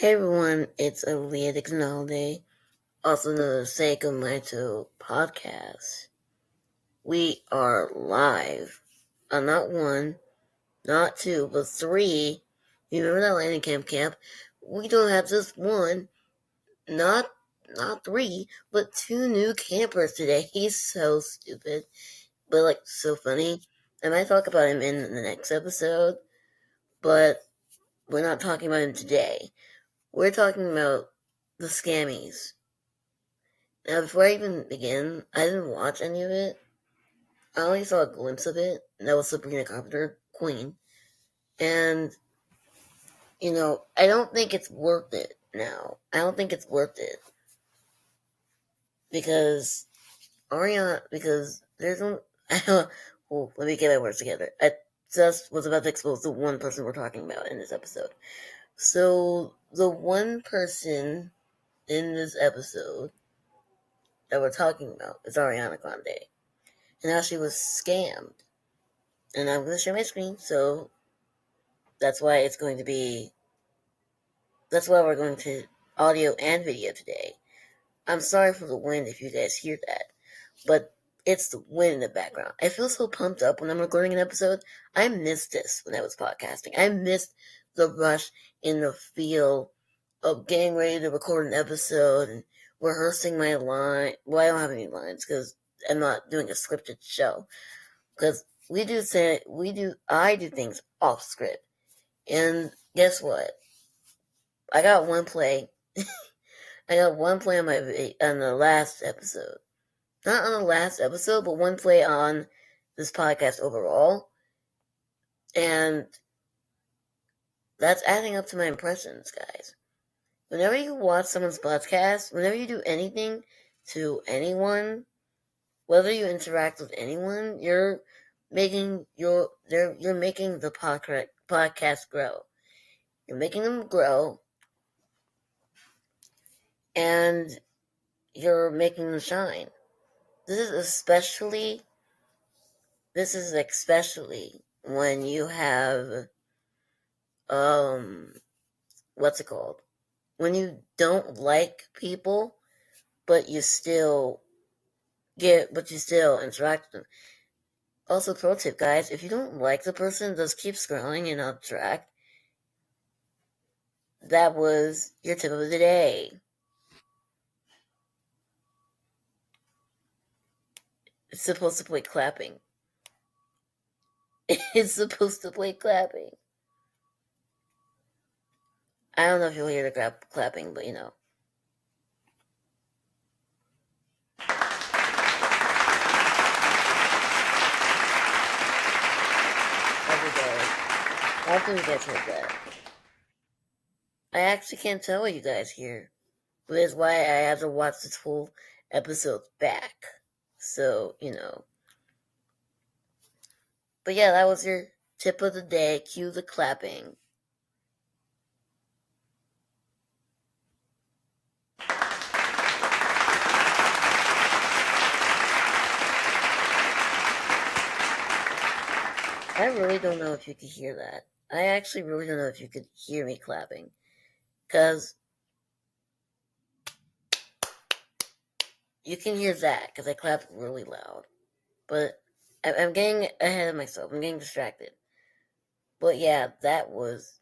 Hey everyone, it's Aaliyah Dixonalde, also known as Seiko Maito Podcast. We are live on not one, not two, but three. You remember that landing camp? We don't have just one, not three, but two new campers today. He's so stupid, but so funny. I might talk about him in the next episode, but we're not talking about him today. We're talking about the scammies. Now, before I even begin, I didn't watch any of it. I only saw a glimpse of it, and that was Sabrina Carpenter, Queen. And, I don't think it's worth it now. I don't think it's worth it. Because there's no, well, let me get my words together. I just was about to expose the one person we're talking about in this episode. So, the one person in this episode that we're talking about is Ariana Grande. And how she was scammed. And I'm going to share my screen, so that's why we're going to audio and video today. I'm sorry for the wind if you guys hear that, but it's the wind in the background. I feel so pumped up when I'm recording an episode. I missed this when I was podcasting. I missed the rush in the feel of getting ready to record an episode and rehearsing my line. Well, I don't have any lines because I'm not doing a scripted show. Because I do things off script. And guess what? I got one play. I got one play on the last episode. Not on the last episode, but one play on this podcast overall. And that's adding up to my impressions, guys. Whenever you watch someone's podcast, whenever you do anything to anyone, whether you interact with anyone, you're making the podcast grow. You're making them grow, and you're making them shine. This is especially when you have, what's it called? When you don't like people, but you still interact with them. Also, pro tip, guys, if you don't like the person, just keep scrolling and not track. That was your tip of the day. It's supposed to play clapping. It's supposed to play clapping. I don't know if you'll hear the clapping, but every day. Hopefully you guys heard that. I actually can't tell what you guys hear, but it's why I have to watch this whole episode back. So, But yeah, that was your tip of the day. Cue the clapping. I really don't know if you could hear that. I actually really don't know if you could hear me clapping. Because you can hear that, because I clapped really loud. But I'm getting ahead of myself. I'm getting distracted. But yeah, that was...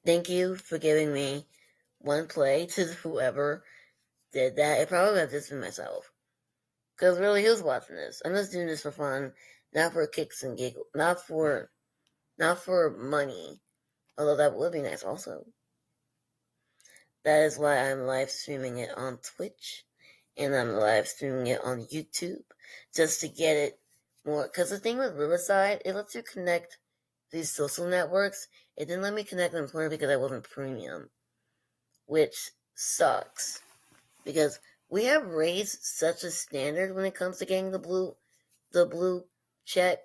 Thank you for giving me one play to whoever did that. It probably would have just been myself. Because really, who's watching this? I'm just doing this for fun, not for kicks and giggles, not for money. Although that would be nice also. That is why I'm live streaming it on Twitch, and I'm live streaming it on YouTube, just to get it more. Because the thing with Riverside, it lets you connect these social networks. It didn't let me connect them Twitter because I wasn't premium, which sucks. Because we have raised such a standard when it comes to getting the blue check.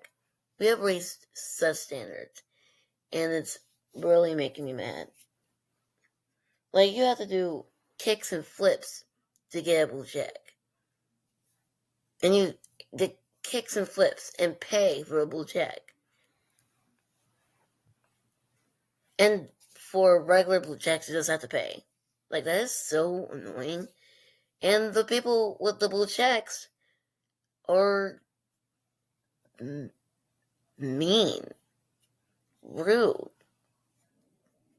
We have raised such standards, and it's really making me mad. Like, you have to do kicks and flips to get a blue check. And you get kicks and flips and pay for a blue check. And for regular blue checks, you just have to pay. Like, that is so annoying. And the people with the blue checks are mean, rude.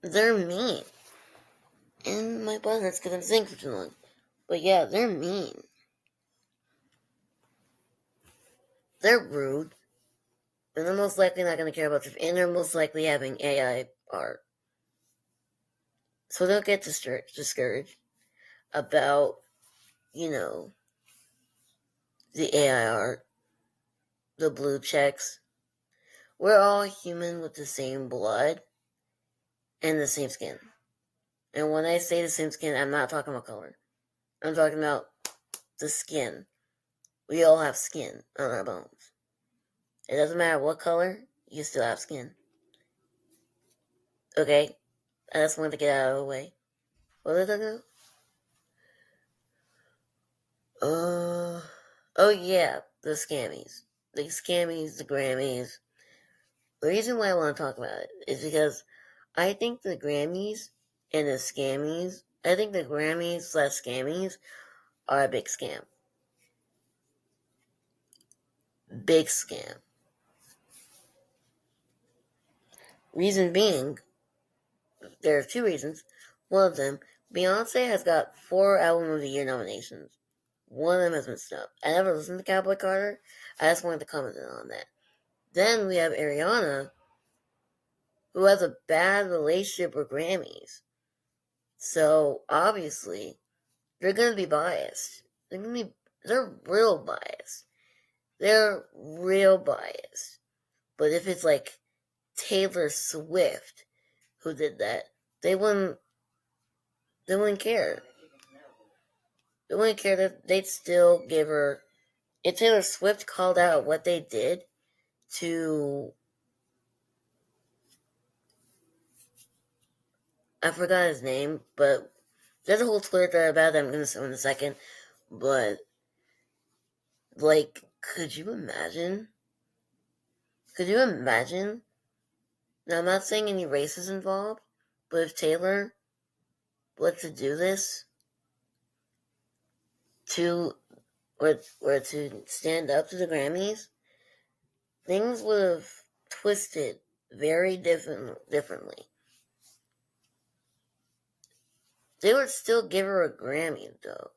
They're mean. And my buttons because I'm singing for too long. But yeah, they're mean. They're rude. And they're most likely not going to care about you. And they're most likely having AI art. So don't get discouraged about, the AI art, the blue checks. We're all human with the same blood and the same skin. And when I say the same skin, I'm not talking about color. I'm talking about the skin. We all have skin on our bones. It doesn't matter what color, you still have skin. Okay? I just wanted to get out of the way. What did I do? Oh yeah, the scammies. The scammies, the Grammys. The reason why I want to talk about it is because I think the Grammys and the scammies, I think the Grammys/scammies are a big scam. Big scam. Reason being, there are two reasons. One of them, Beyonce has got 4 Album of the Year nominations. One of them has been snubbed. I never listened to Cowboy Carter. I just wanted to comment on that. Then we have Ariana, who has a bad relationship with Grammys. So, obviously, they're going to be biased. They're real biased. They're real biased. But if it's like Taylor Swift who did that, they wouldn't care. They wouldn't care that they'd still give her. If Taylor Swift called out what they did to, I forgot his name, but there's a whole Twitter thread about that I'm going to say in a second. But, like, could you imagine? Could you imagine? Now, I'm not saying any race is involved, but if Taylor were to do this, or to stand up to the Grammys, things would have twisted very differently. They would still give her a Grammy, though.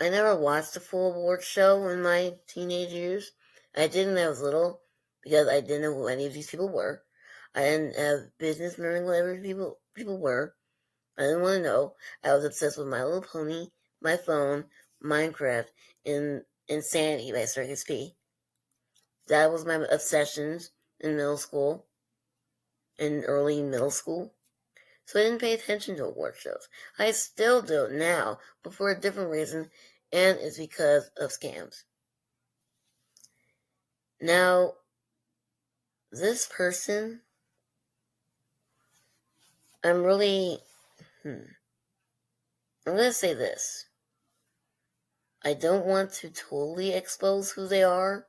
I never watched the full award show in my teenage years. I did when I was little, because I didn't know who any of these people were. I didn't have business knowing whatever people were. I didn't want to know. I was obsessed with My Little Pony, my phone, Minecraft, and Insanity by Circus P. That was my obsessions in middle school, in early middle school. So I didn't pay attention to award shows. I still do now, but for a different reason, and it's because of scams. Now, this person, I'm going to say this. I don't want to totally expose who they are,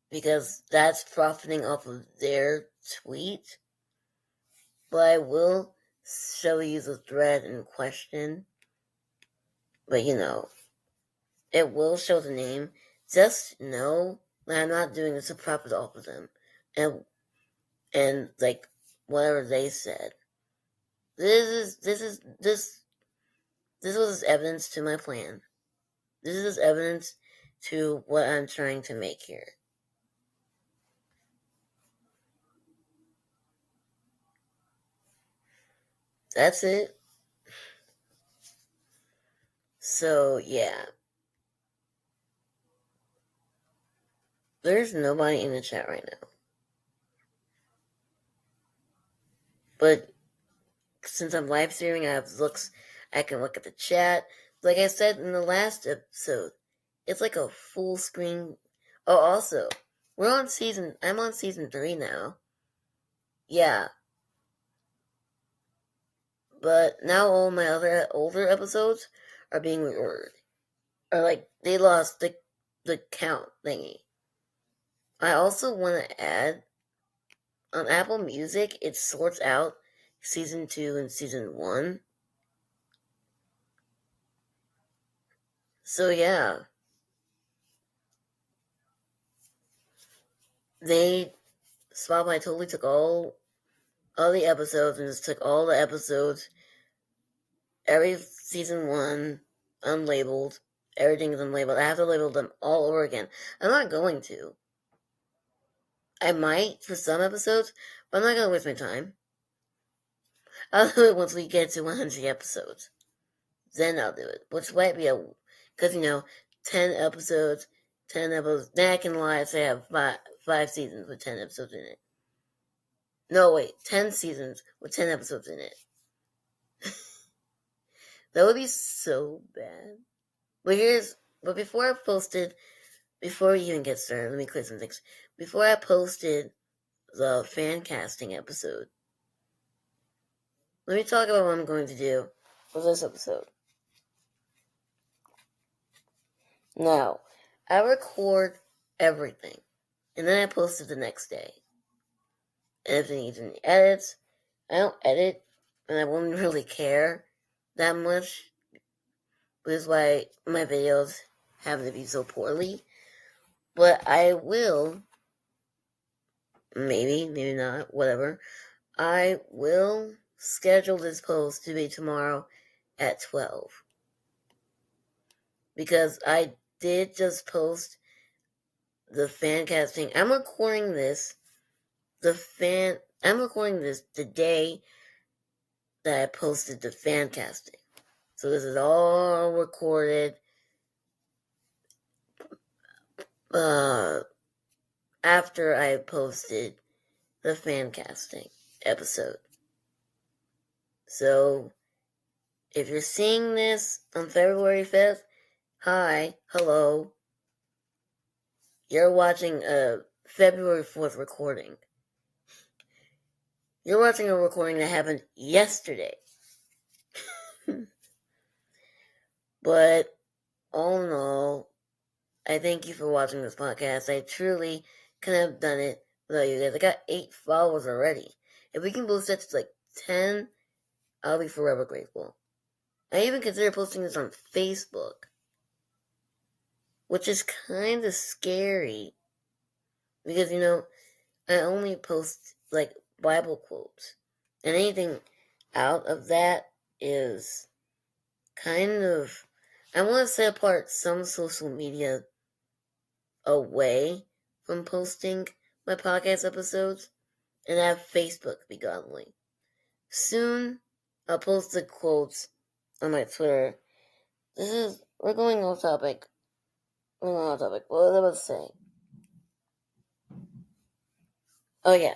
because that's profiting off of their tweet. But I will show you the thread in question. But it will show the name. Just know that I'm not doing this to profit off of them. And like whatever they said. This was evidence to my plan. This is evidence to what I'm trying to make here. That's it. So, yeah. There's nobody in the chat right now. But since I'm live streaming, I can look at the chat. Like I said in the last episode, it's like a full screen. Oh, also, I'm on season 3 now. Yeah. But now all my other older episodes are being reordered. Or like, they lost the count thingy. I also want to add, on Apple Music, it sorts out season 2 and season 1. So yeah, Spotify totally took all the episodes and just took all the episodes, every season 1, unlabeled. Everything is unlabeled. I have to label them all over again. I'm not going to. I might for some episodes, but I'm not going to waste my time. I'll do it once we get to 100 episodes. Then I'll do it. Which might be because 10 episodes, Then I can lie and say I have five seasons with 10 episodes in it. No, wait, 10 seasons with 10 episodes in it. That would be so bad. But before we even get started, let me clear some things. Before I posted the fan casting episode, let me talk about what I'm going to do for this episode. Now, I record everything, and then I post it the next day. And if it needs any edits, I don't edit, and I won't really care that much. Which is why my videos have to be so poorly. But I will, maybe not, whatever. I will schedule this post to be tomorrow at 12. Because I did just post the fan casting. I'm recording this the day that I posted the fan casting. So this is all recorded after I posted the fan casting episode. So if you're seeing this on February 5th, hi, hello. You're watching a February 4th recording. You're watching a recording that happened yesterday. But all in all, I thank you for watching this podcast. I truly couldn't have done it without you guys. I got 8 followers already. If we can boost that to 10, I'll be forever grateful. I even consider posting this on Facebook, which is kind of scary. Because, I only post, Bible quotes. And anything out of that is kind of... I want to set apart some social media away from posting my podcast episodes and have Facebook be godly. Soon, I'll post the quotes on my Twitter. We're going off topic. What was I about to say? Oh yeah.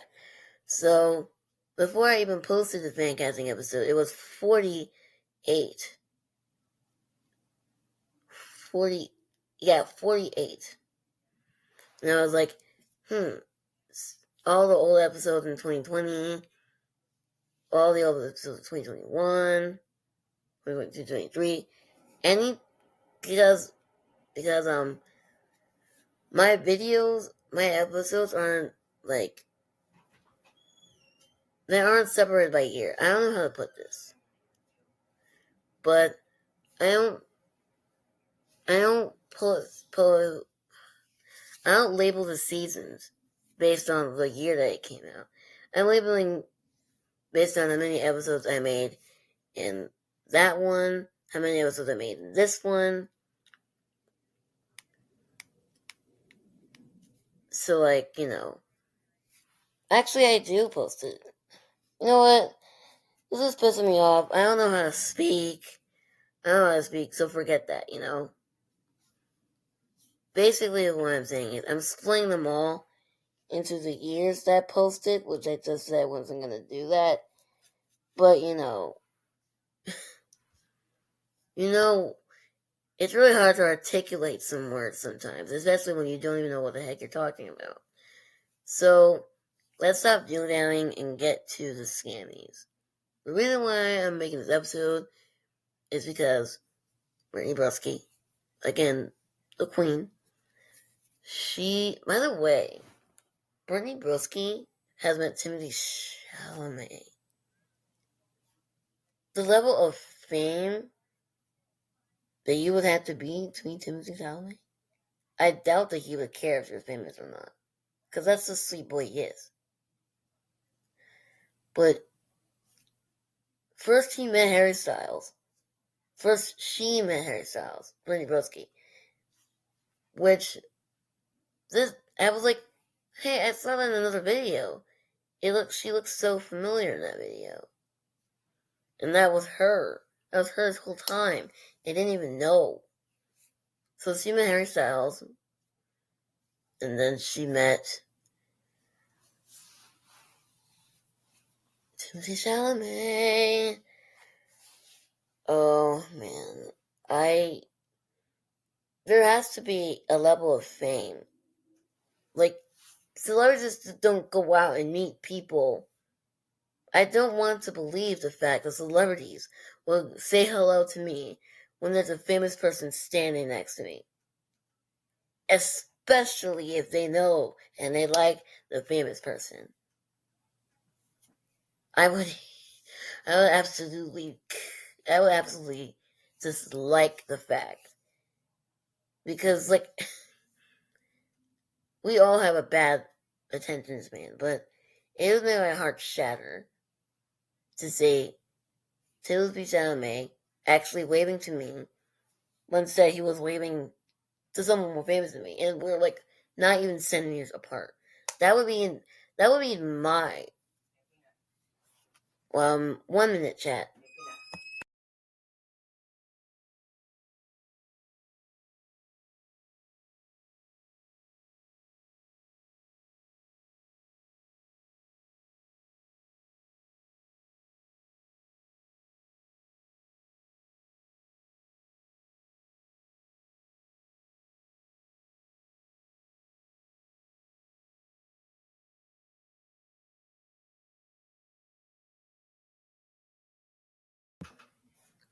So, before I even posted the fan casting episode, it was 48. 48. And I was like, all the old episodes in 2020, all the old episodes in 2021, 2022, 2023, because my episodes aren't they aren't separated by year. I don't know how to put this, but I don't label the seasons based on the year that it came out. I'm labeling based on how many episodes I made in that one, how many episodes I made in this one. So, actually I do post it. You know what? This is pissing me off. I don't know how to speak. So forget that, Basically, what I'm saying is I'm splitting them all into the years that I posted, which I just said I wasn't going to do that. But, it's really hard to articulate some words sometimes, especially when you don't even know what the heck you're talking about. So, let's stop dilly-dallying and get to the scammys. The reason why I'm making this episode is because Brittany Brusky, again, the queen, By the way, Brittany Broski has met Timothy Chalamet. The level of fame that you would have to be to meet Timothy Chalamet, I doubt that he would care if you're famous or not. Because that's the sweet boy he is. But first he met Harry Styles. First she met Harry Styles, Brittany Broski. Which, I was like, hey, I saw that in another video. She looks so familiar in that video. And that was her. That was her this whole time. I didn't even know. So she met Harry Styles. And then she met Timothy Chalamet. Oh, man. There has to be a level of fame. Like, celebrities just don't go out and meet people. I don't want to believe the fact that celebrities will say hello to me when there's a famous person standing next to me. Especially if they know and they like the famous person. I would absolutely dislike the fact. Because, like, we all have a bad attention span, but it would make my heart shatter to see Timothy Chalamet actually waving to me when instead he was waving to someone more famous than me, and we're like not even centimeters apart. That would be my 1 minute chat.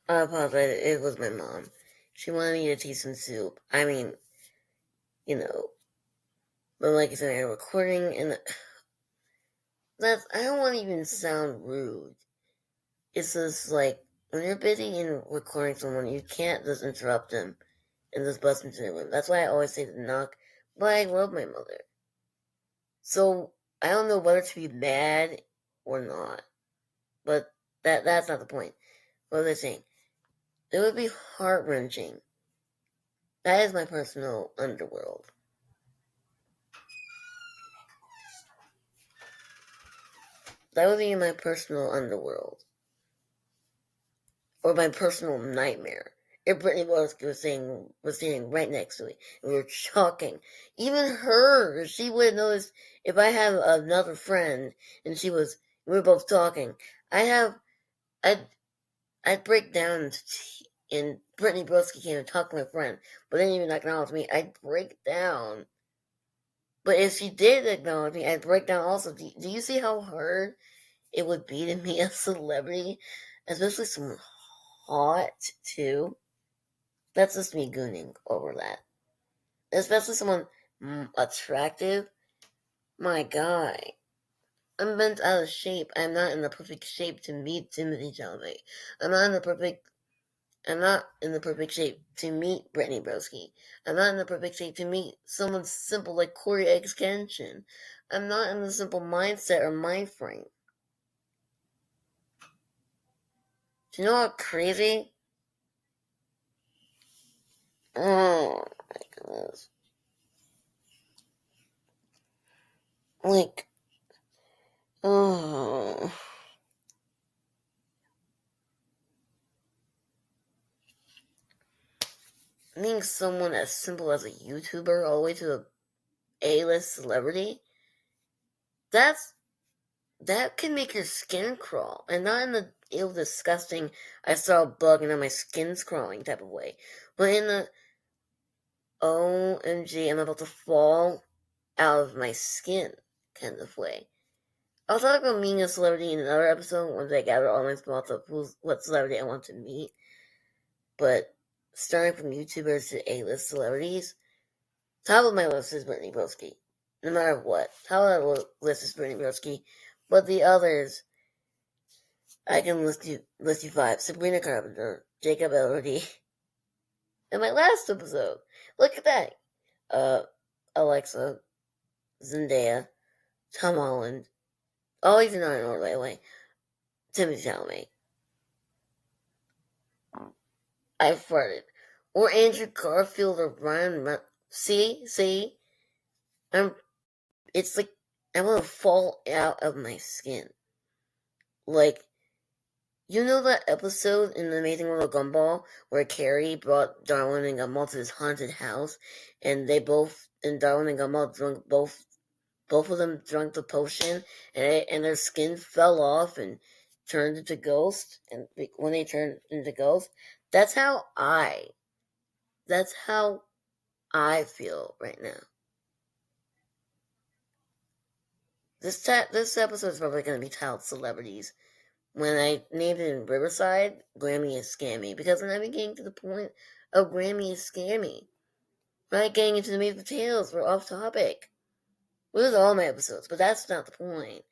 I apologize. It was my mom. She wanted me to taste some soup. I mean, but like I said, I'm recording, and I don't want to even sound rude. It's just like when you're busy and recording someone, you can't just interrupt them and just bust into their room. That's why I always say to knock. But I love my mother, so I don't know whether to be mad or not. But that's not the point. What was I saying? It would be heart-wrenching. That is my personal underworld. That would be my personal underworld. Or my personal nightmare. If Brittany was standing right next to me, and we were talking. Even her, she would have noticed if I have another friend, and we were both talking. I'd break down, and Brittany Broski came and talked to my friend, but didn't even acknowledge me. I'd break down. But if she did acknowledge me, I'd break down also. Do you see how hard it would be to meet a celebrity? Especially someone hot, too. That's just me gooning over that. Especially someone attractive. My God. I'm bent out of shape. I'm not in the perfect shape to meet Timothy Chalamet. I'm not in the perfect shape to meet Brittany Broski. I'm not in the perfect shape to meet someone simple like Corey X Kenshin. I'm not in the simple mindset or mind frame. Do you know how crazy? Oh my goodness. Like, oh. Being someone as simple as a YouTuber all the way to a A-list celebrity, that can make your skin crawl. And not in the ill disgusting, I saw a bug and now my skin's crawling type of way. But in the OMG, I'm about to fall out of my skin kind of way. I'll talk about meeting a celebrity in another episode once I gather all my thoughts of what celebrity I want to meet. But starting from YouTubers to A-list celebrities, Top of my list is Brittany Broski. No matter what. Top of my list is Brittany Broski. But the others, I can list you five. Sabrina Carpenter, Jacob Elordi. In my last episode, look at that. Alexa, Zendaya, Tom Holland. Oh, he's not in order, by the way. Timothy Chalamet. I farted. Or Andrew Garfield or Ryan. See? It's like I want to fall out of my skin. Like, you know that episode in The Amazing World of Gumball where Carrie brought Darwin and Gumball to this haunted house, and Darwin and Gumball drunk both of them drank the potion, and their skin fell off and turned into ghosts. And when they turned into ghosts, that's how I feel right now. This episode is probably going to be titled Celebrities. When I named it in Riverside, Grammy is scammy, because we're not even getting to the point of Grammy is scammy. We're not getting into the meat and potatoes. We're off topic. With all my episodes, but that's not the point.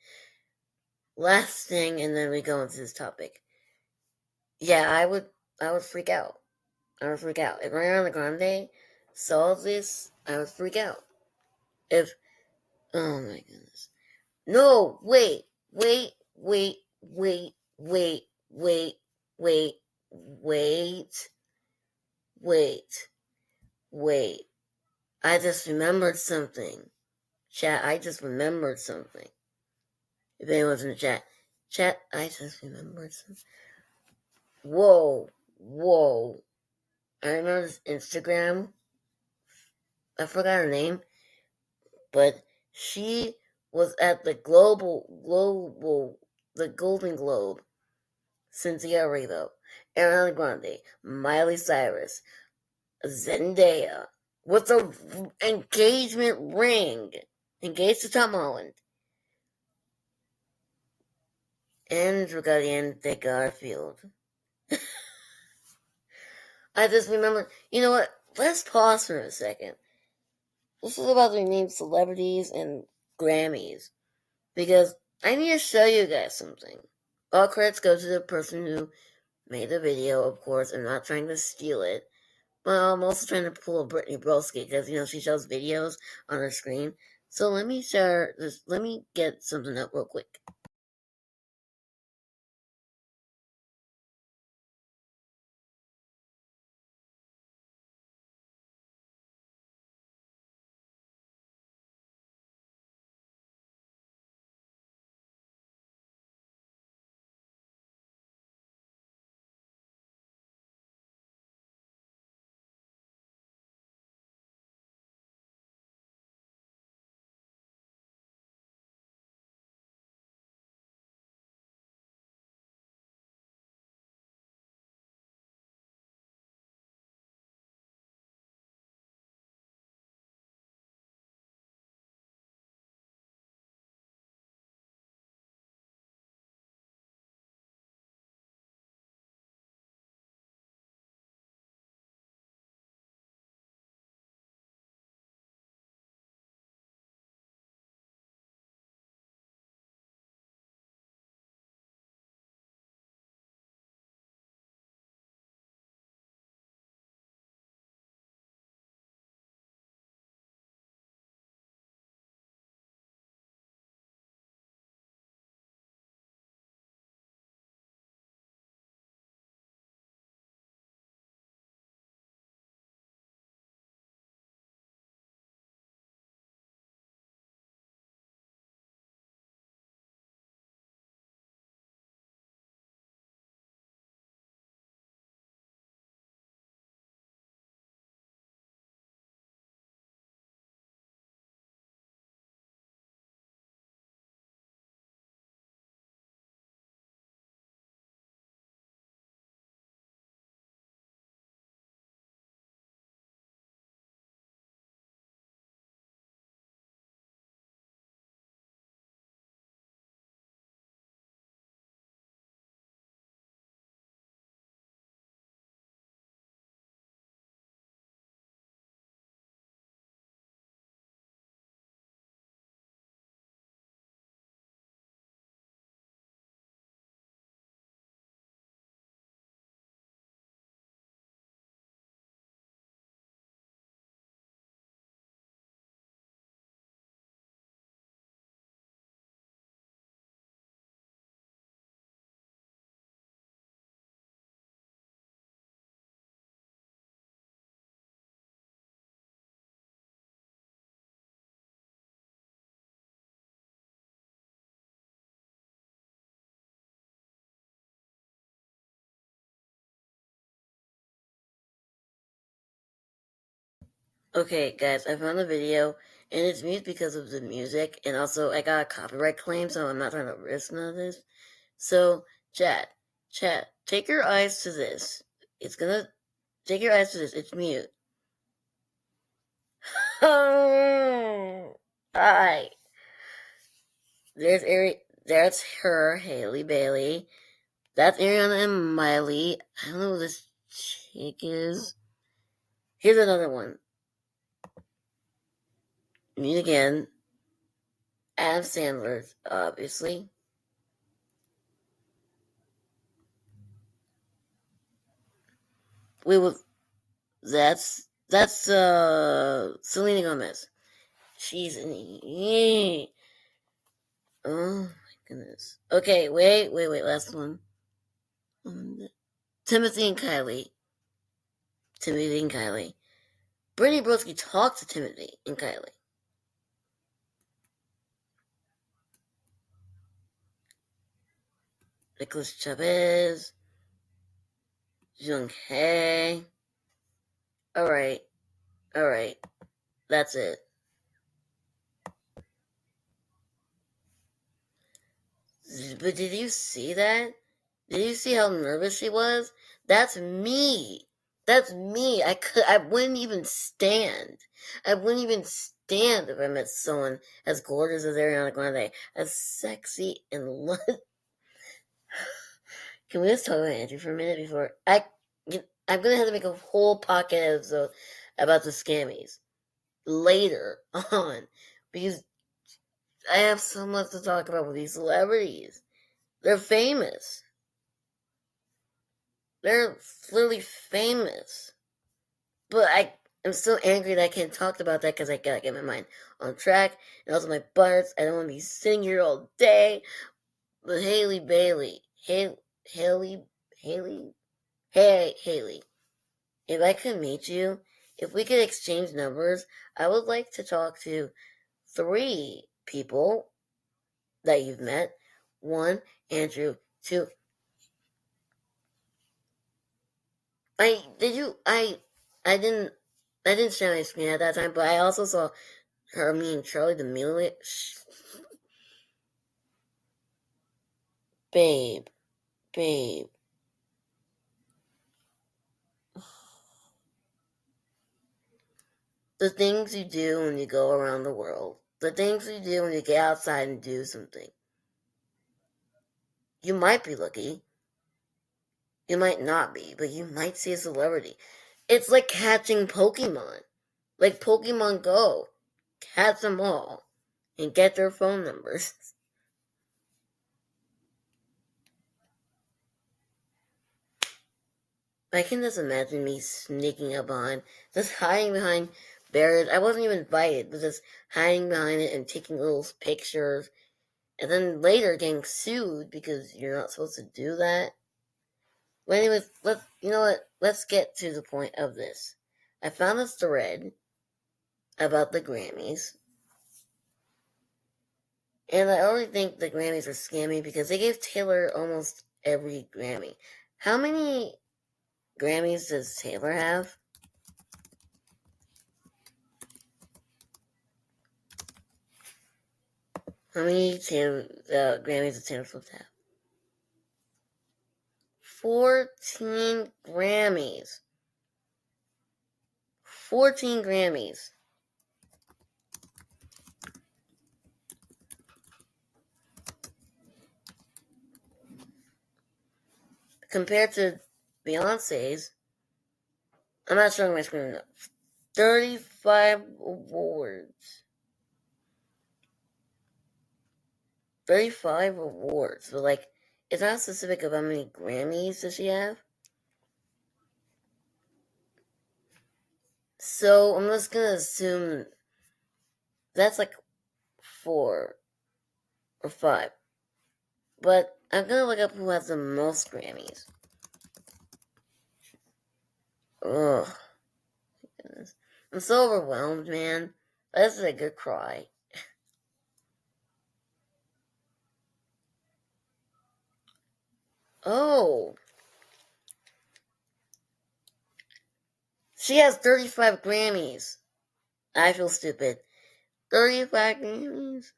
Last thing, and then we go into this topic. Yeah, I would freak out. I would freak out. If Ariana Grande saw this, I would freak out. Oh my goodness. No, wait. I just remembered something. Chat, I just remembered something. If anyone's in the chat, I just remembered something. Whoa. I remember this Instagram. I forgot her name, but she was at the the Golden Globe. Cynthia Erivo, Ariana Grande, Miley Cyrus, Zendaya, with an engagement ring, engaged to Tom Holland, Andrew Garfield. I just remember, you know what? Let's pause for a second. This is about the named celebrities and Grammys, because I need to show you guys something. All credits go to the person who made the video, of course. I'm not trying to steal it. Well, I'm also trying to pull a Brittany Broski because, she shows videos on her screen. So let me share this. Let me get something up real quick. Okay, guys, I found a video, and it's mute because of the music, and also I got a copyright claim, so I'm not trying to risk none of this. So, chat, take your eyes to this. Take your eyes to this. It's mute. Alright. That's her, Haley Bailey. That's Ariana and Miley. I don't know who this chick is. Here's another one. Mute again. Adam Sandler, obviously. We will. That's Selena Gomez. She's in. Oh my goodness. Okay, wait. Last one. Timothy and Kylie. Brittany Broski talked to Timothy and Kylie. Nicholas Chavez. Jung Hae. Alright. That's it. But did you see that? Did you see how nervous she was? That's me. I wouldn't even stand. If I met someone as gorgeous as Ariana Grande, as sexy and Can we just talk about Andrew for a minute before I'm gonna have to make a whole podcast episode about the scammys later on because I have so much to talk about with these celebrities. They're famous. They're literally famous. But I'm so angry that I can't talk about that because I gotta get my mind on track. And also my butts. I don't want to be sitting here all day. But Haley Bailey. Haley. Hey, Haley. If I could meet you, if we could exchange numbers, I would like to talk to 3 people that you've met. 1, Andrew. 2, I didn't share my screen at that time, but I also saw her, me and Charlie the Millionaire. Babe. The things you do when you go around the world. The things you do when you get outside and do something. You might be lucky. You might not be, but you might see a celebrity. It's like catching Pokemon. Like Pokemon Go. Catch them all. And get their phone numbers. I can just imagine me sneaking up behind, just hiding behind barriers. I wasn't even invited, but just hiding behind it and taking little pictures. And then later getting sued because you're not supposed to do that. But anyways, let's get to the point of this. I found this thread about the Grammys. And I already think the Grammys are scammy because they gave Taylor almost every Grammy. How many Grammys does Taylor have? How many Grammys does Taylor Swift have? 14 Grammys. 14 Grammys. Compared to Beyonce's, I'm not showing my screen enough. 35 awards. 35 awards. But, like, it's not specific of how many Grammys does she have. So, I'm just gonna assume that's like 4 or 5. But I'm gonna look up who has the most Grammys. Ugh. Goodness. I'm so overwhelmed, man. This is a good cry. Oh. She has 35 Grammys. I feel stupid. 35 Grammys?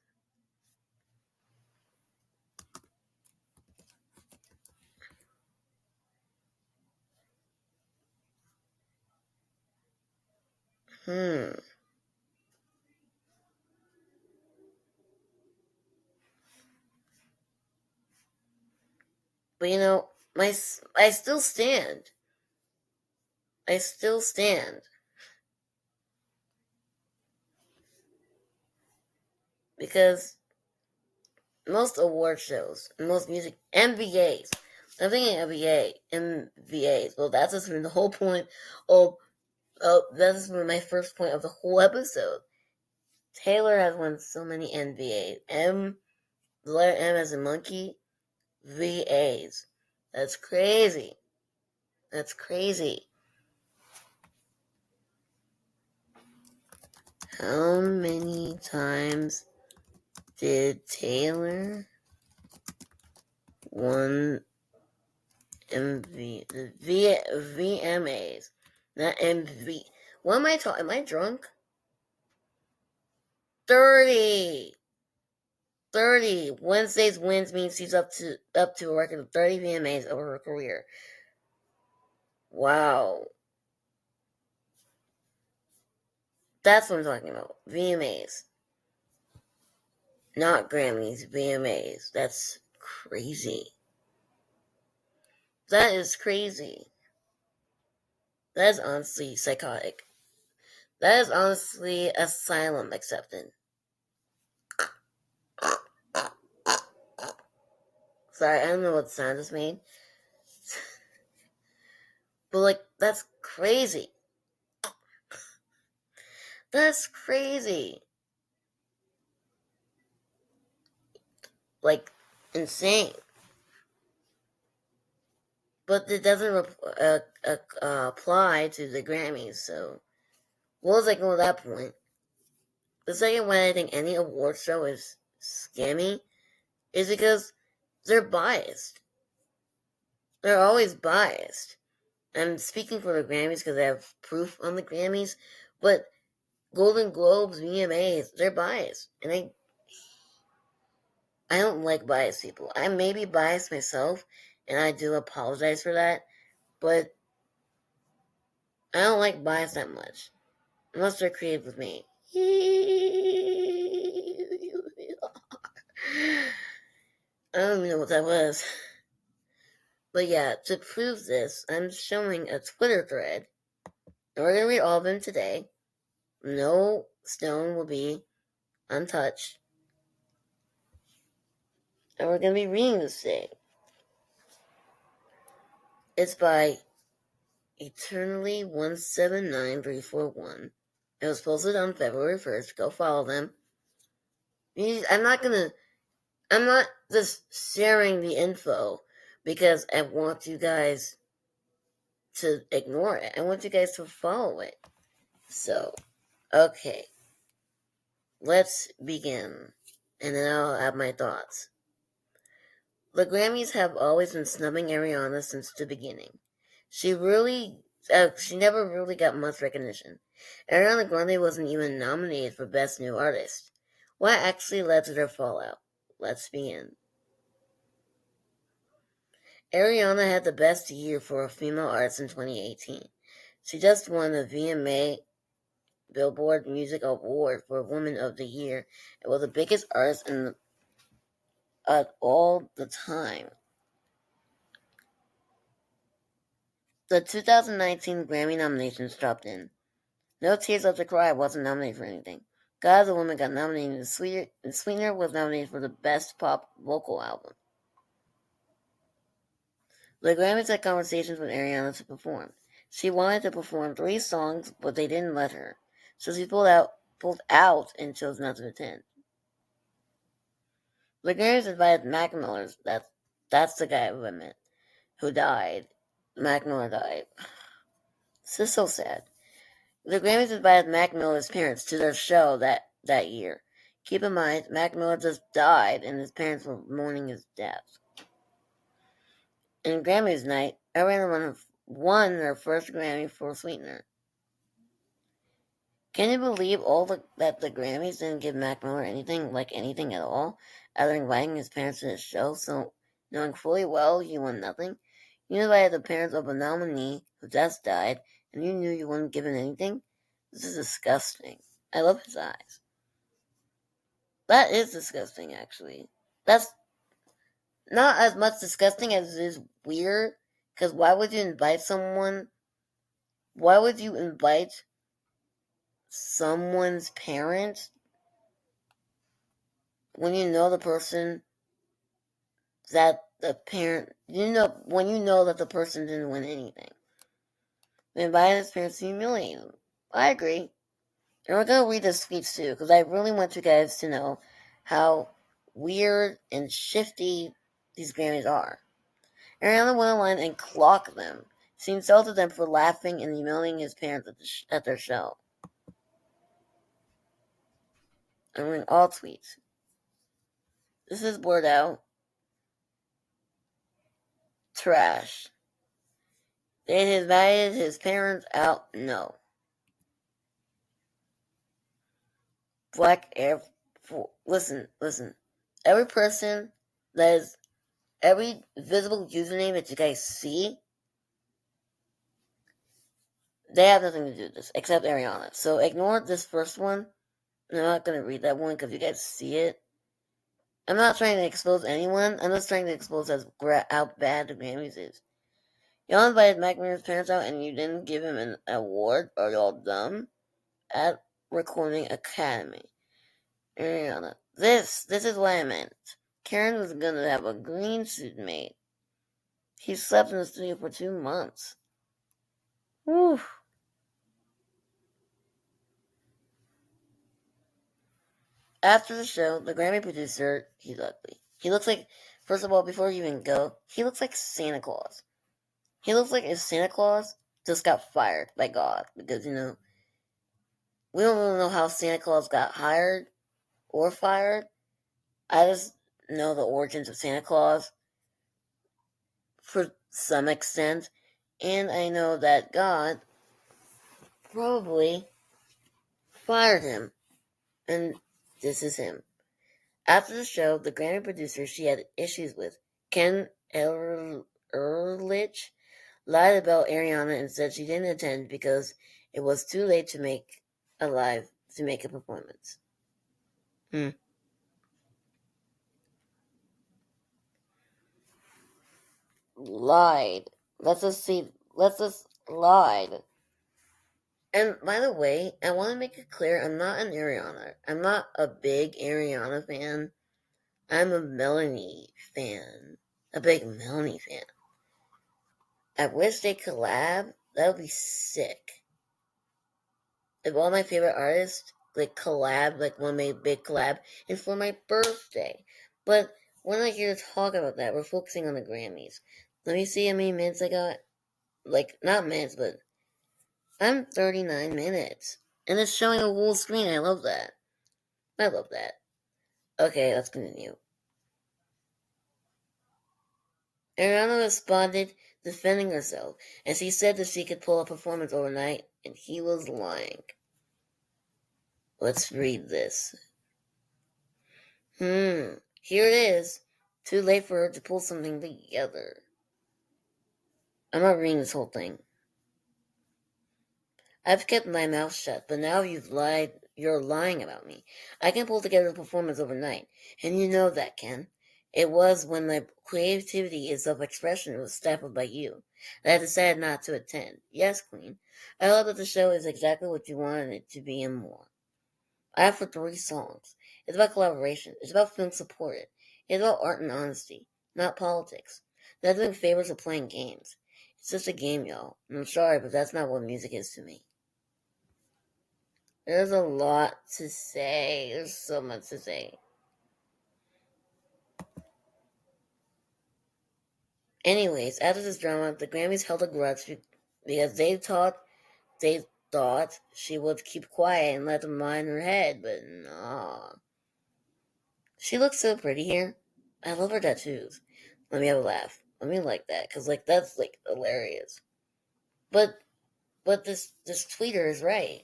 Hmm. But you know, I still stand. I still stand. Because most award shows, most music, MVAs. I'm thinking MVAs. Well, that's just the whole point of, that's my first point of the whole episode. Taylor has won so many MVAs. The letter M as a monkey, VAs. That's crazy. That's crazy. How many times did Taylor won VMAs? Not MV. What am I talking? Am I drunk? 30. 30. Wednesday's wins means she's up to a record of 30 VMAs over her career. Wow. That's what I'm talking about. VMAs. Not Grammys, VMAs. That's crazy. That is crazy. That is honestly psychotic. That is honestly asylum accepted. Sorry, I don't know what sound just made. But, like, that's crazy. That's crazy. Like, insane. But it doesn't apply to the Grammys, so what was I going at that point? The second way I think any award show is scammy is because they're biased. They're always biased. I'm speaking for the Grammys because I have proof on the Grammys, but Golden Globes, VMAs, they're biased. And I don't like biased people. I may be biased myself, and I do apologize for that, but I don't like bias that much. Unless they're creative with me. I don't even know what that was. But yeah, to prove this, I'm showing a Twitter thread. And we're going to read all of them today. No stone will be untouched. And we're going to be reading this today. It's by Eternally179341. It was posted on February 1st. Go follow them. I'm not just sharing the info because I want you guys to ignore it. I want you guys to follow it. So, okay. Let's begin. And then I'll have my thoughts. The Grammys have always been snubbing Ariana since the beginning. She never really got much recognition. Ariana Grande wasn't even nominated for Best New Artist. What actually led to their fallout? Let's begin. Ariana had the best year for a female artist in 2018. She just won the VMA Billboard Music Award for Woman of the Year and was the biggest artist at all the time. The 2019 Grammy nominations dropped in. No Tears Left to Cry wasn't nominated for anything. God of the Woman got nominated, and Sweetener was nominated for the Best Pop Vocal Album. The Grammys had conversations with Ariana to perform. She wanted to perform 3 songs, but they didn't let her. So she pulled out and chose not to attend. The Grammys invited Mac Miller, that's the guy who I met, who died. Mac Miller died. This is so sad. The Grammys invited Mac Miller's parents to their show that year. Keep in mind, Mac Miller just died and his parents were mourning his death. In Grammys night, Ariana won her first Grammy for Sweetener. Can you believe that the Grammys didn't give Mac Miller anything at all, other than inviting his parents to the show, so knowing fully well you won nothing? You invited the parents of a nominee who just died, and you knew you weren't given anything? This is disgusting. I love his eyes. That is disgusting, actually. That's not as much disgusting as it is weird, because why would you invite someone's parents when you know the person that the parent when you know that the person didn't win anything. They invited his parents to humiliate him. I agree. And we're gonna read the speech too, because I really want you guys to know how weird and shifty these Grammys are. Ariana went online and clocked them. She insulted them for laughing and humiliating his parents at their show. I'm reading all tweets. This is blurred out. Trash. They invited his parents out. No. Black Air Force. Listen. Every person that is, every visible username that you guys see, they have nothing to do with this, except Ariana. So ignore this first one. I'm not going to read that one because you guys see it. I'm not trying to expose anyone. I'm just trying to expose how bad the Grammys is. Y'all invited Mac Miller's parents out and you didn't give him an award? Are y'all dumb? At Recording Academy. Ariana. This is what I meant. Karen was gonna have a green suit made. He slept in the studio for 2 months. Whew. After the show, the Grammy producer, he's ugly. He looks like, first of all, before you even go, he looks like Santa Claus. He looks like if Santa Claus just got fired by God. Because, we don't really know how Santa Claus got hired or fired. I just know the origins of Santa Claus for some extent. And I know that God probably fired him. And this is him. After the show, the Grammy producer she had issues with, Ken Ehrlich, lied about Ariana and said she didn't attend because it was too late to make a performance. Lied. Let's just lied. And by the way, I want to make it clear I'm not an Ariana. I'm not a big Ariana fan. I'm a Melanie fan. A big Melanie fan. I wish they collab. That would be sick. If all my favorite artists collab, one made a big collab, and for my birthday. But we're not here to talk about that. We're focusing on the Grammys. Let me see how many minutes I got. Not minutes, but I'm 39 minutes. And it's showing a whole screen. I love that. Okay, let's continue. Ariana responded, defending herself, and she said that she could pull a performance overnight, and he was lying. Let's read this. Here it is. Too late for her to pull something together. I'm not reading this whole thing. I've kept my mouth shut, but now you're lying about me. I can pull together a performance overnight, and you know that, Ken. It was when my creativity and self-expression was stifled by you that I decided not to attend. Yes, Queen. I love that the show is exactly what you wanted it to be and more. I offer 3 songs. It's about collaboration. It's about feeling supported. It's about art and honesty, not politics. Not doing favors or playing games. It's just a game, y'all. I'm sorry, but that's not what music is to me. There's a lot to say. There's so much to say. Anyways, after this drama, the Grammys held a grudge because they thought she would keep quiet and let them mind her head, but nah. She looks so pretty here. I love her tattoos. Let me have a laugh. Let me like that, because that's hilarious. But this tweeter is right.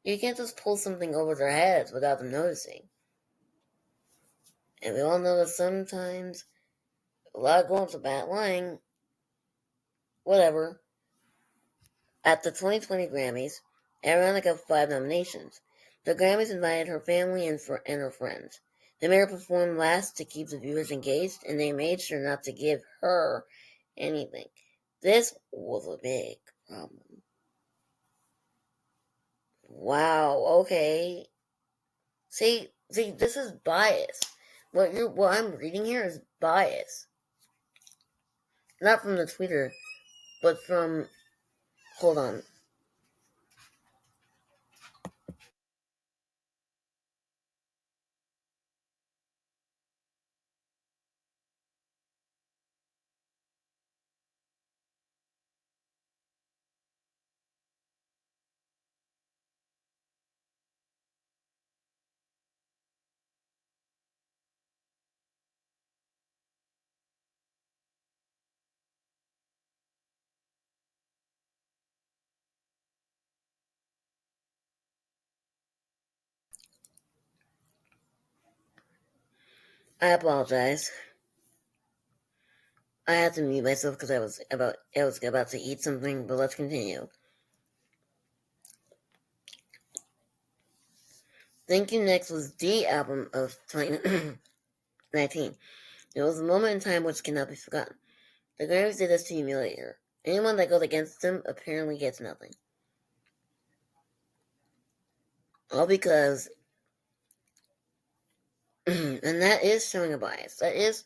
You can't just pull something over their heads without them noticing. And we all know that sometimes a lot goes to bad lying. Whatever. At the 2020 Grammys, Ariana got 5 nominations. The Grammys invited her family and her friends. They made her perform last to keep the viewers engaged, and they made sure not to give her anything. This was a big problem. Wow, okay. See, this is bias. What I'm reading here is bias. Not from the tweeter, but from, hold on. I apologize. I had to mute myself because I was about to eat something, but let's continue. Thank You Next was the album of 2019. It was a moment in time which cannot be forgotten. The Grammys did this to humiliate her. Anyone that goes against them apparently gets nothing. All because, and that is showing a bias. That is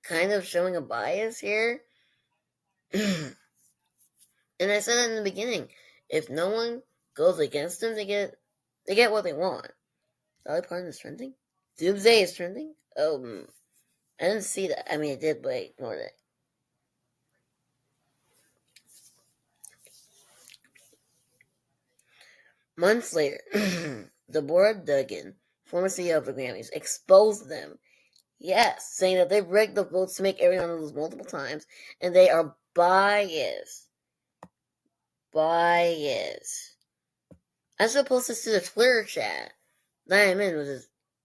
kind of showing a bias here. And I said that in the beginning. If no one goes against them, they get what they want. Dolly Parton is trending? Doomsday is trending? I didn't see that. I mean, I did, but I ignored it. Months later, Deborah Duggan, former CEO of the Grammys, exposed them. Yes, saying that they rigged the votes to make everyone lose multiple times, and they are biased. Biased. I supposed to see the Twitter chat. Diamond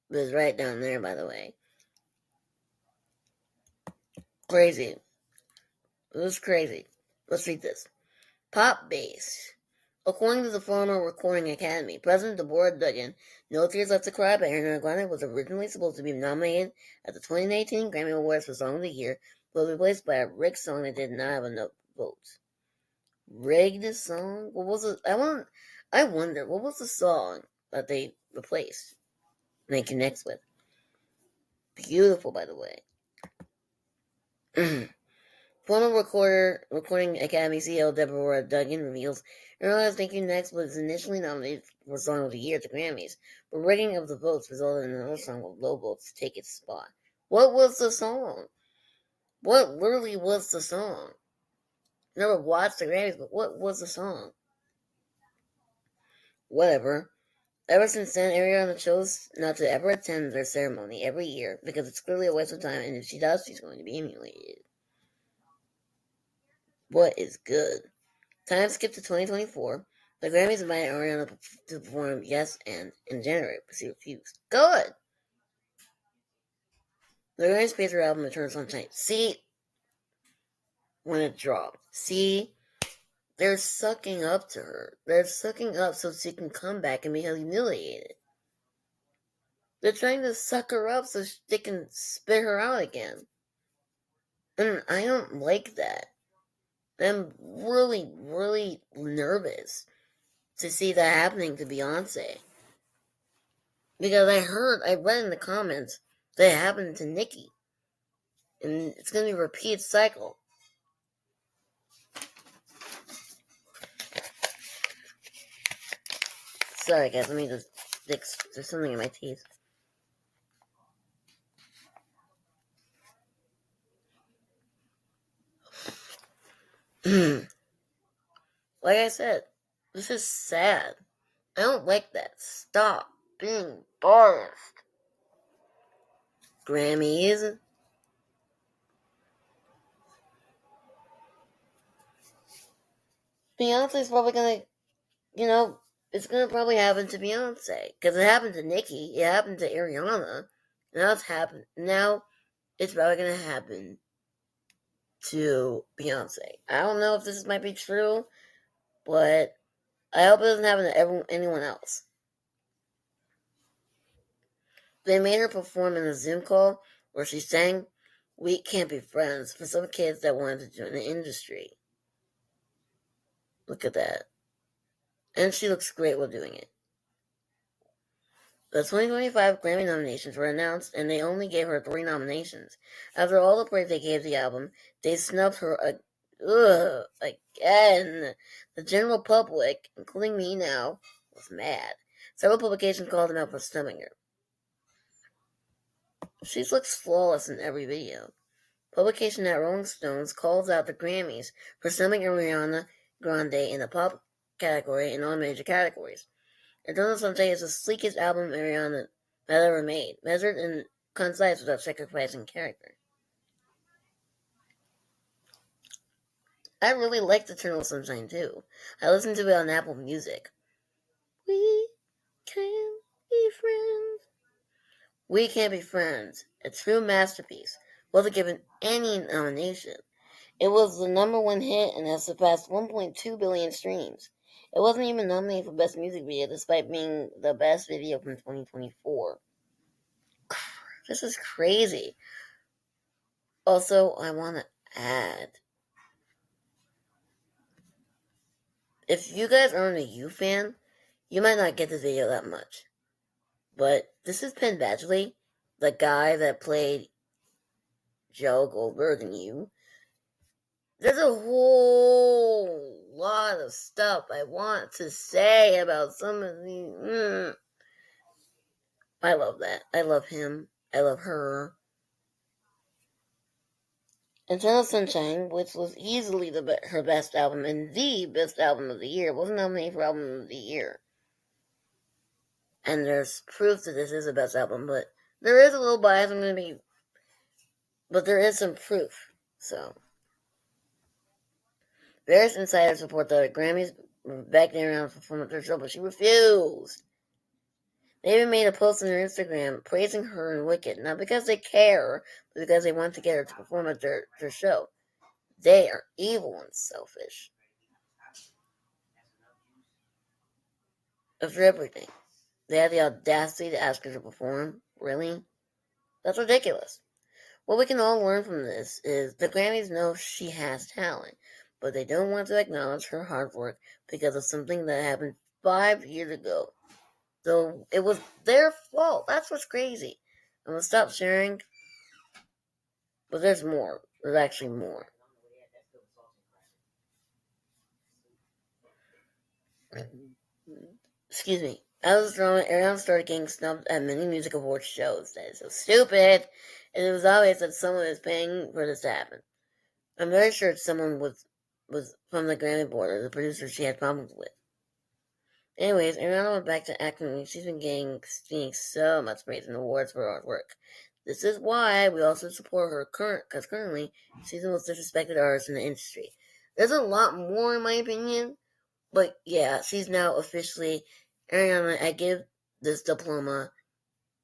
was right down there, by the way. Crazy. It was crazy. Let's read this. Pop bass. According to the former Recording Academy, President Deborah Duggan, No Tears Left to Cry by Ariana Grande was originally supposed to be nominated at the 2018 Grammy Awards for Song of the Year, but was replaced by a rigged song that did not have enough votes. Rigged song? What was it? I wonder, what was the song that they replaced and they connects with? Beautiful, by the way. Former Recording Academy CEO Deborah Duggan reveals Ariana's Thank You Next was initially nominated for Song of the Year at the Grammys, but rigging of the votes resulted in another song with low votes to take its spot. What was the song? What literally was the song? Never watched the Grammys, but what was the song? Whatever. Ever since then, Ariana chose not to ever attend their ceremony every year because it's clearly a waste of time, and if she does, she's going to be humiliated. What is good? Time skip to 2024. The Grammys invited Ariana to perform Yes and in January, but she refused. Good! The Grammys paid her album Eternal Sunshine. See, when it dropped. See, they're sucking up to her. They're sucking up so she can come back and be humiliated. They're trying to suck her up so they can spit her out again. And I don't like that. I'm really, really nervous to see that happening to Beyonce. Because I read in the comments that it happened to Nicki. And it's going to be a repeat cycle. Sorry guys, let me just fix, there's something in my teeth. Like I said, this is sad. I don't like that. Stop being biased. Grammys. Beyonce's probably gonna, it's gonna probably happen to Beyonce because it happened to Nicki, it happened to Ariana. Now it's probably gonna happen to Beyonce. I don't know if this might be true, but I hope it doesn't happen to anyone else. They made her perform in a Zoom call where she sang "We Can't Be Friends" for some kids that wanted to join the industry. Look at that. And she looks great while doing it. The 2025 Grammy nominations were announced, and they only gave her 3 nominations. After all the praise they gave the album, they snubbed her again. The general public, including me now, was mad. Several publications called them out for snubbing her. She looks flawless in every video. Publication at Rolling Stones calls out the Grammys for snubbing Ariana Grande in the pop category and all major categories. Eternal Sunshine is the sleekest album Ariana has ever made, measured and concise without sacrificing character. I really liked Eternal Sunshine too. I listened to it on Apple Music. We can be friends. We Can't Be Friends, a true masterpiece, wasn't given any nomination. It was the #1 hit and has surpassed 1.2 billion streams. It wasn't even nominated for Best Music Video, despite being the best video from 2024. This is crazy. Also, I want to add, if you guys aren't a U fan, you might not get this video that much. But this is Penn Badgley, the guy that played Joe Goldberg in You. There's a whole lot of stuff I want to say about some of these. I love that. I love him. I love her. Eternal Sunshine, which was easily her best album and the best album of the year, wasn't nominated for Album of the Year. And there's proof that this is the best album, but there is a little bias. But there is some proof. So, various insiders report that the Grammys were back there around to perform at their show, but she refused. They even made a post on their Instagram praising her and Wicked, not because they care, but because they want to get her to perform at their show. They are evil and selfish. After everything, they had the audacity to ask her to perform? Really? That's ridiculous. What we can all learn from this is the Grammys know she has talent, but they don't want to acknowledge her hard work because of something that happened 5 years ago. So it was their fault. That's what's crazy. I'm going to stop sharing, but there's more. There's actually more. Excuse me. As was drama, Ariana started getting snubbed at many music awards shows. That is so stupid. And it was obvious that someone is paying for this to happen. I'm very sure someone was from the Grammy board or the producer she had problems with. Anyways, Ariana went back to acting and she's been getting so much praise and awards for her artwork. This is why we also support her because currently she's the most disrespected artist in the industry. There's a lot more in my opinion, but yeah, she's now officially Ariana. I give this diploma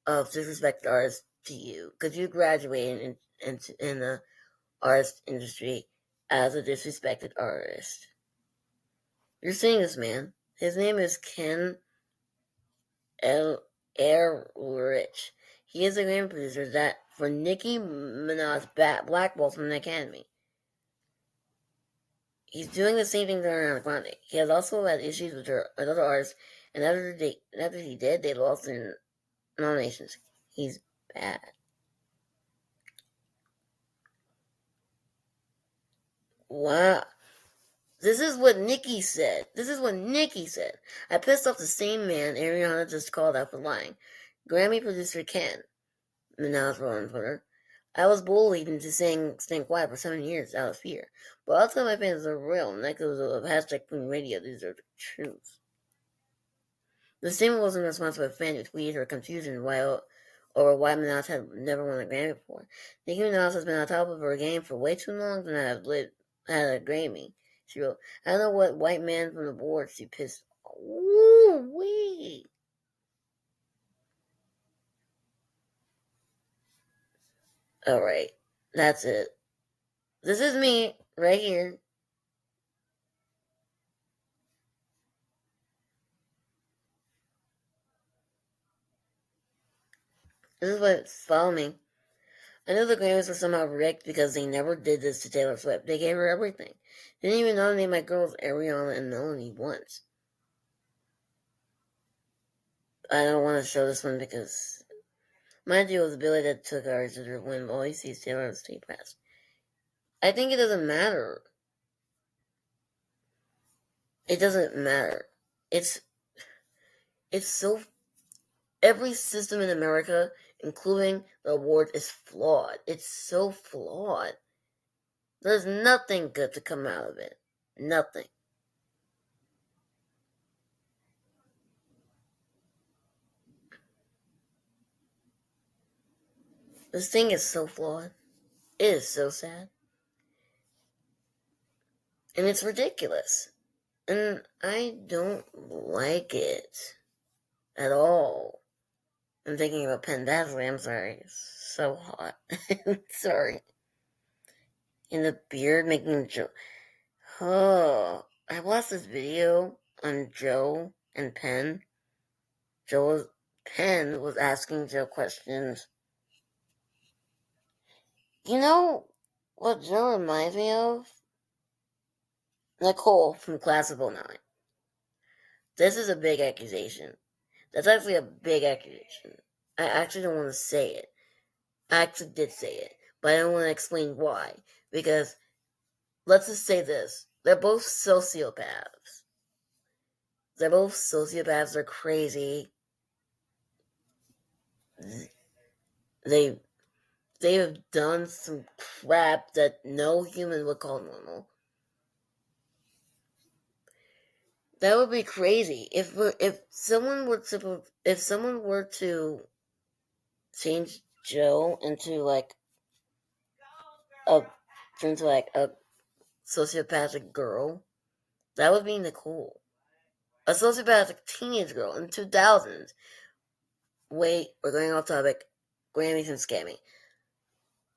of disrespected artist to you because you graduated in the artist industry as a disrespected artist. You're seeing this man. His name is Ken Ehrlich. He is a Grammy producer that for Nicki Minaj blackballs from the Academy. He's doing the same thing to Ariana Grande. He has also had issues with other artists, and after he did, they lost in nominations. He's bad. Wow. This is what Nicki said. I pissed off the same man Ariana just called out for lying. Grammy producer Ken Minaj wrote on Twitter. I was bullied into staying quiet for 7 years out of fear. But I'll tell my fans they're real, and that goes of hashtag Queen Radio. These are the truth. The statement was in response to a fan who tweeted her confusion over why Minaj had never won a Grammy before. Nicki Minaj has been on top of her game for way too long to not have had a Grammy. She wrote, I don't know what white man from the board she pissed Woo-wee. Alright, that's it. This is me, right here. This is what follow me. I know the Grammys were somehow rigged because they never did this to Taylor Swift. They gave her everything. They didn't even nominate my girls Ariana and Melanie once. I don't want to show this one because mind you, it was Billy that took ours to win. All you see is Taylor on State Pass. I think it doesn't matter. It doesn't matter. It's so. Every system in America, including the awards, is flawed. It's so flawed. There's nothing good to come out of it. Nothing. This thing is so flawed. It is so sad. And it's ridiculous. And I don't like it at all. I'm thinking about Penn Badgley. I'm sorry. It's so hot. Sorry. And the beard making him joke. Oh, I watched this video on Joe and Penn. Penn was asking Joe questions. You know what Joe reminds me of? Nicole from Class of 09. This is a big accusation. That's actually a big accusation. I actually don't want to say it. I actually did say it, but I don't want to explain why. Because, let's just say this. They're both sociopaths. They're crazy. They have done some crap that no human would call normal. That would be crazy if someone were to change Joe into like a sociopathic girl. That would be Nicole, a sociopathic teenage girl in the 2000s. Wait, we're going off topic. Grammys and Scammy.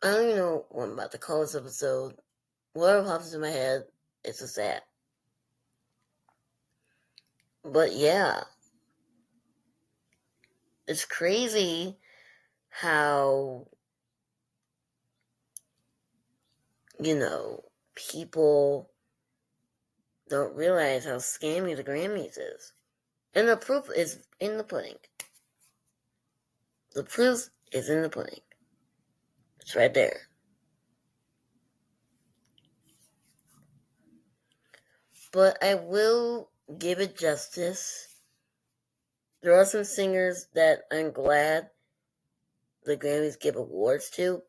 I don't even know what I'm about to call this episode. Whatever pops into my head, it's so sad. But yeah, it's crazy how, people don't realize how scammy the Grammys is. And the proof is in the pudding. The proof is in the pudding. It's right there. But I will give it justice. There are some singers that I'm glad the Grammys give awards to.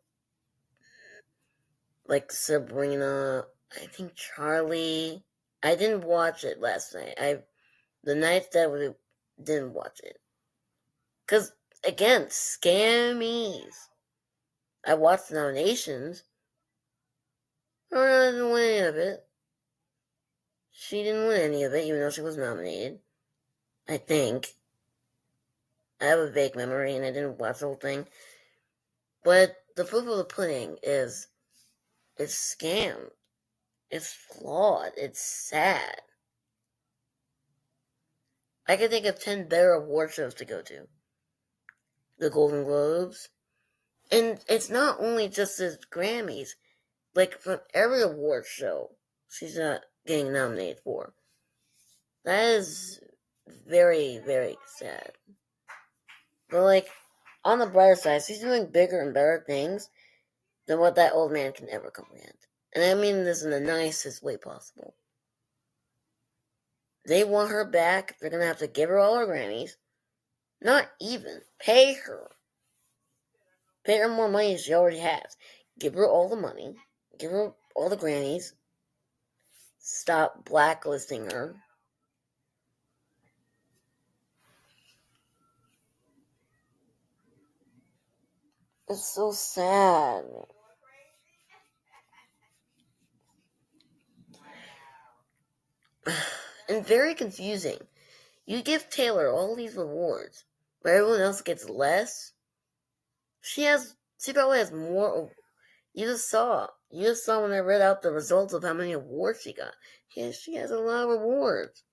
Like Sabrina, I think Charlie. I didn't watch it last night. The night that we didn't watch it. Because, again, scammies. I watched the nominations. I didn't win any of it. She didn't win any of it, even though she was nominated. I think. I have a vague memory, and I didn't watch the whole thing. But the proof of the pudding is it's scam. It's flawed. It's sad. I can think of 10 better award shows to go to. The Golden Globes. And it's not only just the Grammys. Like, from every award show, she's not getting nominated for. That is very, very sad. But, like, on the brighter side, she's doing bigger and better things than what that old man can ever comprehend. And I mean this in the nicest way possible. They want her back. They're going to have to give her all her Grammys. Not even. Pay her. Pay her more money than she already has. Give her all the money. Give her all the Grammys. Stop blacklisting her. It's so sad. And very confusing. You give Taylor all these rewards, but everyone else gets less. She probably has more. You just saw when I read out the results of how many awards she got. She has a lot of awards.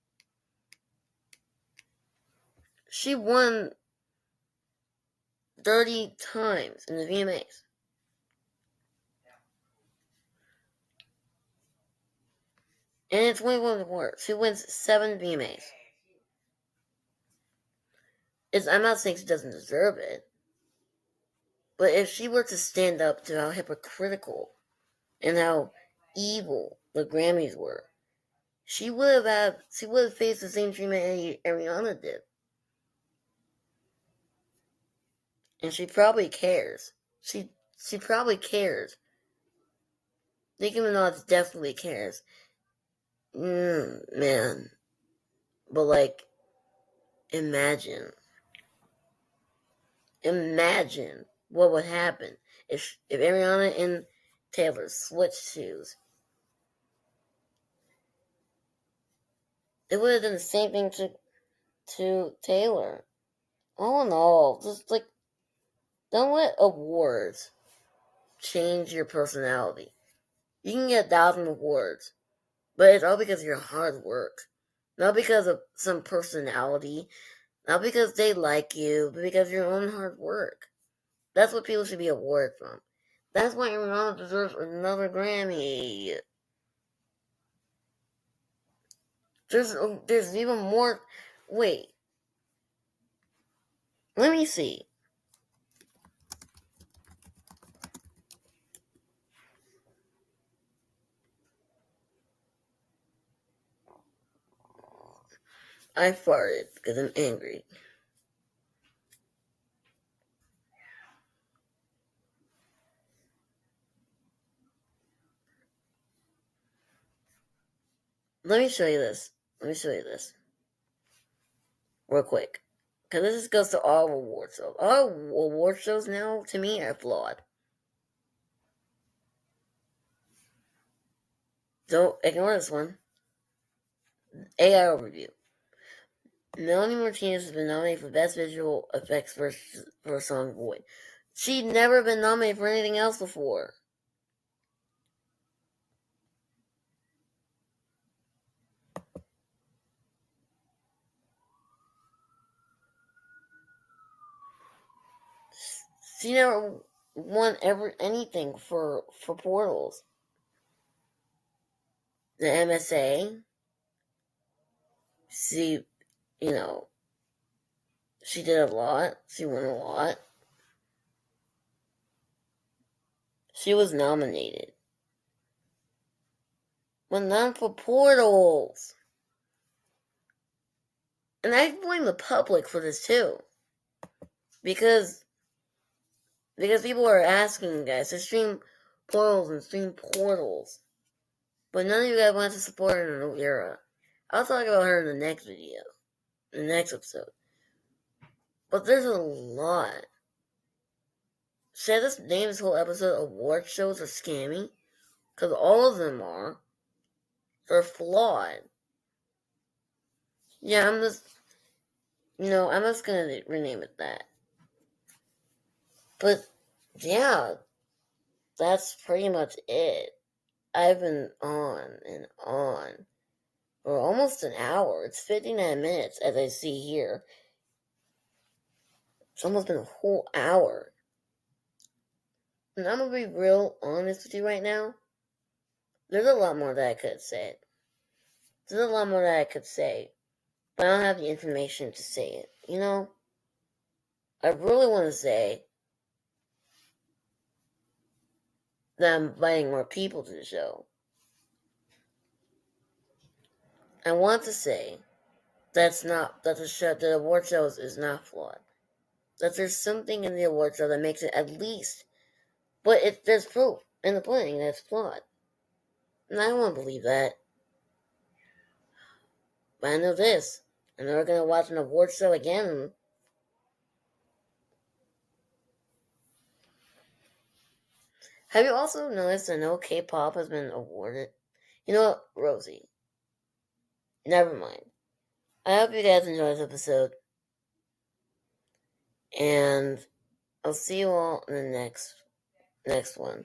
She won 30 times in the VMAs. And it's 21 awards. She wins 7 VMAs. I'm not saying she doesn't deserve it, but if she were to stand up to how hypocritical and how evil the Grammys were, she would have faced the same treatment Ariana did. And she probably cares. She probably cares. Nicki Minaj definitely cares. Man. But like, imagine what would happen if Ariana and Taylor switched shoes. It would have done the same thing to Taylor. All in all, just like, don't let awards change your personality. You can get 1,000 awards, but it's all because of your hard work. Not because of some personality, not because they like you, but because of your own hard work. That's what people should be awarded from. That's why Ariana deserves another Grammy. There's even more. Wait. Let me see. I farted because I'm angry. Let me show you this. Real quick. Because this goes to all award shows. All award shows now, to me, are flawed. Don't ignore this one. AI overview. Melanie Martinez has been nominated for Best Visual Effects for a song Void. She'd never been nominated for anything else before. She never won anything for Portals. The MSA. She she did a lot. She won a lot. She was nominated. But not for Portals. And I blame the public for this too. Because people are asking you guys to stream Portals and stream Portals. But none of you guys want to support her in a new era. I'll talk about her in the next video. In the next episode. But there's a lot. Should I just name this whole episode Award Shows Are Scammy? Because all of them are. They're flawed. Yeah, I'm just gonna rename it that. But, yeah, that's pretty much it. I've been on and on for almost an hour. It's 59 minutes, as I see here. It's almost been a whole hour. And I'm gonna be real honest with you right now. There's a lot more that I could have said. But I don't have the information to say it. I really want to say that I'm inviting more people to the show. I want to say that the award show is not flawed. That there's something in the award show that makes it at least, but there's proof in the pudding that it's flawed. And I don't want to believe that. But I know this. I'm never going to watch an award show again. Have you also noticed that no K-pop has been awarded? You know what, Rosie? Never mind. I hope you guys enjoyed this episode, and I'll see you all in the next one.